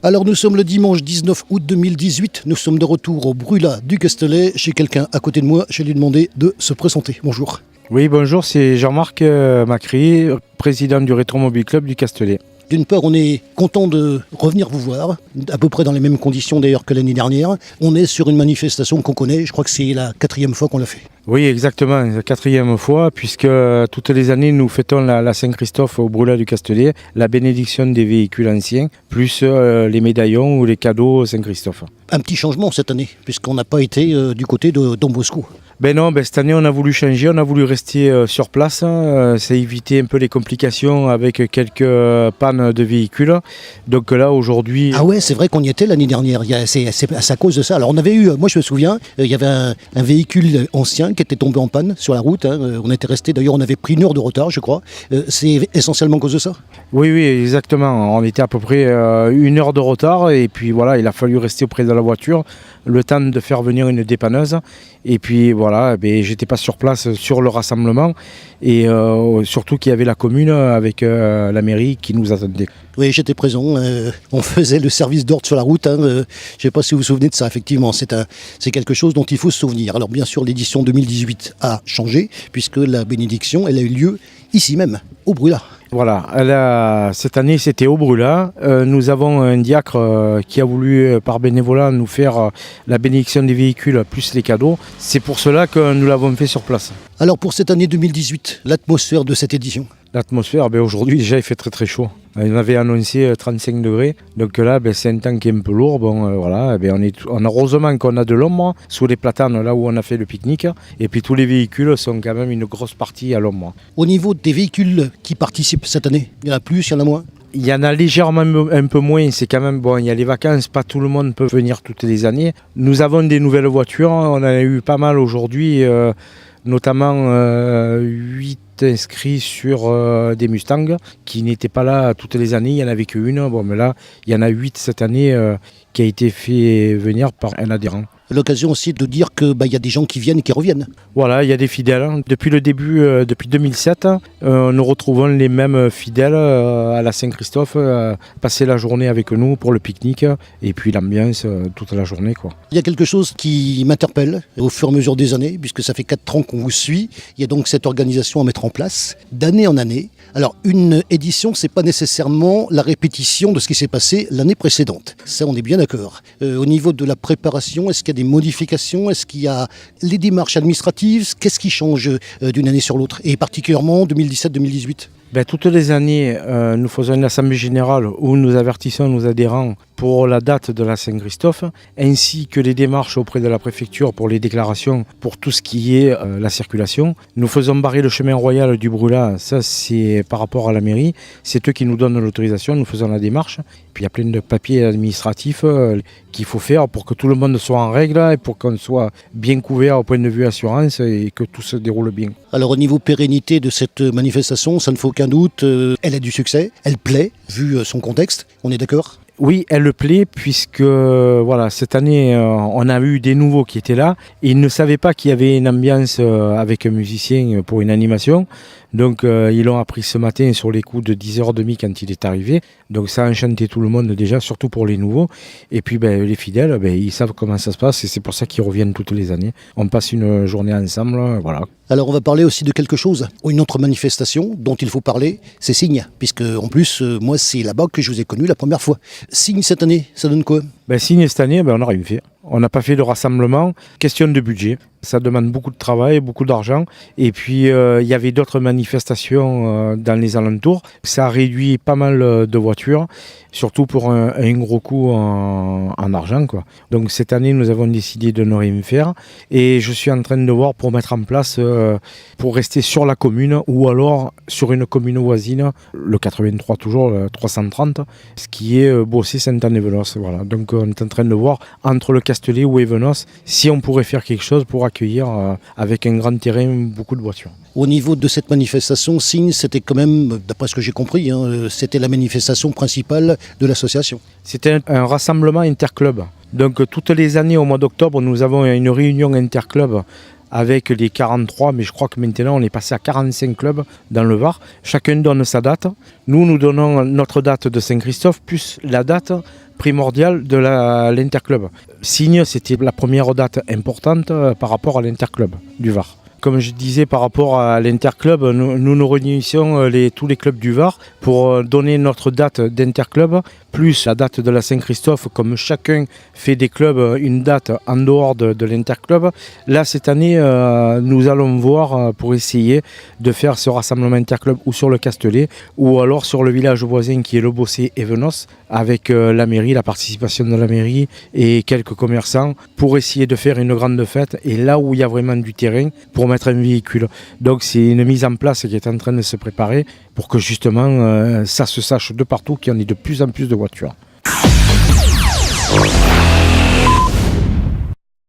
Alors nous sommes le dimanche 19 août 2018, nous sommes de retour au Brûlat du Castellet, chez quelqu'un à côté de moi, je vais lui demander de se présenter. Bonjour. Oui, bonjour, c'est Jean-Marc Macri, président du Rétromobile Club du Castellet. D'une part, on est content de revenir vous voir, à peu près dans les mêmes conditions d'ailleurs que l'année dernière. On est sur une manifestation qu'on connaît, je crois que c'est la 4e fois qu'on l'a fait. Oui, exactement, la 4e fois, puisque toutes les années, nous fêtons la Saint-Christophe au Brûlat du Castellet, la bénédiction des véhicules anciens, plus les médaillons ou les cadeaux Saint-Christophe. Un petit changement cette année, puisqu'on n'a pas été du côté de Don Bosco. Ben non, cette année on a voulu changer, on a voulu rester sur place, ça éviter un peu les complications avec quelques pannes de véhicules. Donc là aujourd'hui... Ah ouais, c'est vrai qu'on y était l'année dernière, c'est à cause de ça. Alors on avait eu, moi je me souviens, il y avait un véhicule ancien qui était tombé en panne sur la route, on était resté, d'ailleurs on avait pris 1 heure de retard je crois, c'est essentiellement à cause de ça. Oui, exactement, on était à peu près 1 heure de retard et puis voilà, il a fallu rester auprès de la voiture, le temps de faire venir une dépanneuse et puis voilà, j'étais pas sur place sur le rassemblement et surtout qu'il y avait la commune avec la mairie qui nous attendait. Oui, j'étais présent, on faisait le service d'ordre sur la route, je ne sais pas si vous vous souvenez de ça, effectivement, c'est quelque chose dont il faut se souvenir. Alors bien sûr, l'édition 2018 a changé, puisque la bénédiction, elle a eu lieu ici même, au Brûlat. Voilà, cette année c'était au Brûlat. Nous avons un diacre qui a voulu par bénévolat nous faire la bénédiction des véhicules plus les cadeaux. C'est pour cela que nous l'avons fait sur place. Alors pour cette année 2018, l'atmosphère de cette édition? L'atmosphère, aujourd'hui déjà il fait très très chaud. On avait annoncé 35 degrés, donc là c'est un temps qui est un peu lourd. On heureusement qu'on a de l'ombre sous les platanes là où on a fait le pique-nique. Et puis tous les véhicules sont quand même une grosse partie à l'ombre. Au niveau des véhicules qui participent cette année, il y en a plus, il y en a moins? Il y en a légèrement un peu moins, c'est quand même bon, il y a les vacances, pas tout le monde peut venir toutes les années. Nous avons des nouvelles voitures, on en a eu pas mal aujourd'hui, notamment 8 inscrits sur des Mustangs qui n'étaient pas là toutes les années, il n'y en avait qu'une. Mais là, il y en a 8 cette année qui a été fait venir par un adhérent. L'occasion aussi de dire qu'il y a des gens qui viennent et qui reviennent. Voilà, il y a des fidèles. Depuis le début, depuis 2007, nous retrouvons les mêmes fidèles à la Saint-Christophe, passer la journée avec nous pour le pique-nique et puis l'ambiance toute la journée, quoi. Il y a quelque chose qui m'interpelle au fur et à mesure des années, puisque ça fait 4 ans qu'on vous suit. Il y a donc cette organisation à mettre en place, d'année en année. Alors, une édition, c'est pas nécessairement la répétition de ce qui s'est passé l'année précédente. Ça, on est bien d'accord. Au niveau de la préparation, est-ce qu'il y a des modifications? Est-ce qu'il y a les démarches administratives? Qu'est-ce qui change d'une année sur l'autre? Et particulièrement 2017-2018? Toutes les années, nous faisons une assemblée générale où nous avertissons nos adhérents pour la date de la Saint-Christophe, ainsi que les démarches auprès de la préfecture pour les déclarations pour tout ce qui est la circulation. Nous faisons barrer le chemin royal du Brûlat, ça c'est par rapport à la mairie, c'est eux qui nous donnent l'autorisation, nous faisons la démarche. Puis il y a plein de papiers administratifs qu'il faut faire pour que tout le monde soit en règle et pour qu'on soit bien couvert au point de vue assurance et que tout se déroule bien. Alors au niveau pérennité de cette manifestation, ça ne fait aucun doute, elle a du succès, elle plaît, vu son contexte, on est d'accord? Oui, elle le plaît puisque cette année on a eu des nouveaux qui étaient là et ils ne savaient pas qu'il y avait une ambiance avec un musicien pour une animation. Donc ils l'ont appris ce matin sur les coups de 10h30 quand il est arrivé. Donc ça a enchanté tout le monde déjà, surtout pour les nouveaux. Et puis les fidèles, ils savent comment ça se passe et c'est pour ça qu'ils reviennent toutes les années. On passe une journée ensemble, voilà. Alors on va parler aussi de quelque chose, une autre manifestation dont il faut parler, c'est Signe. Puisque en plus, moi c'est là-bas que je vous ai connu la première fois. Signe cette année, ça donne quoi? Signe cette année, on n'a rien fait. On n'a pas fait de rassemblement. Question de budget. Ça demande beaucoup de travail, beaucoup d'argent. Et puis, il y avait d'autres manifestations dans les alentours. Ça a réduit pas mal de voitures, surtout pour un gros coup en argent, quoi. Donc, cette année, nous avons décidé de ne rien faire. Et je suis en train de voir pour mettre en place, pour rester sur la commune ou alors sur une commune voisine, le 83 toujours, le 330, ce qui est Bossé-Saint-Anne-et-Venos. Voilà. Donc, on est en train de voir entre le Castellet ou Évenos si on pourrait faire quelque chose pour accueillir avec un grand terrain beaucoup de voitures. Au niveau de cette manifestation, Signe, c'était quand même, d'après ce que j'ai compris, c'était la manifestation principale de l'association. C'était un rassemblement interclub. Donc toutes les années au mois d'octobre, nous avons une réunion interclub avec les 43, mais je crois que maintenant on est passé à 45 clubs dans le Var. Chacun donne sa date. Nous donnons notre date de Saint-Christophe plus la date primordiale de l'Interclub. Signes, c'était la première date importante par rapport à l'Interclub du Var. Comme je disais, par rapport à l'Interclub, nous nous réunissons tous les clubs du Var pour donner notre date d'Interclub, plus la date de la Saint-Christophe, comme chacun fait des clubs une date en dehors de l'Interclub. Là, cette année, nous allons voir pour essayer de faire ce rassemblement Interclub ou sur le Castellet, ou alors sur le village voisin qui est Le Bossé et Venos, avec la mairie, la participation de la mairie et quelques commerçants, pour essayer de faire une grande fête, et là où il y a vraiment du terrain, pour mettre un véhicule. Donc c'est une mise en place qui est en train de se préparer pour que justement ça se sache de partout qu'il y en ait de plus en plus de voitures.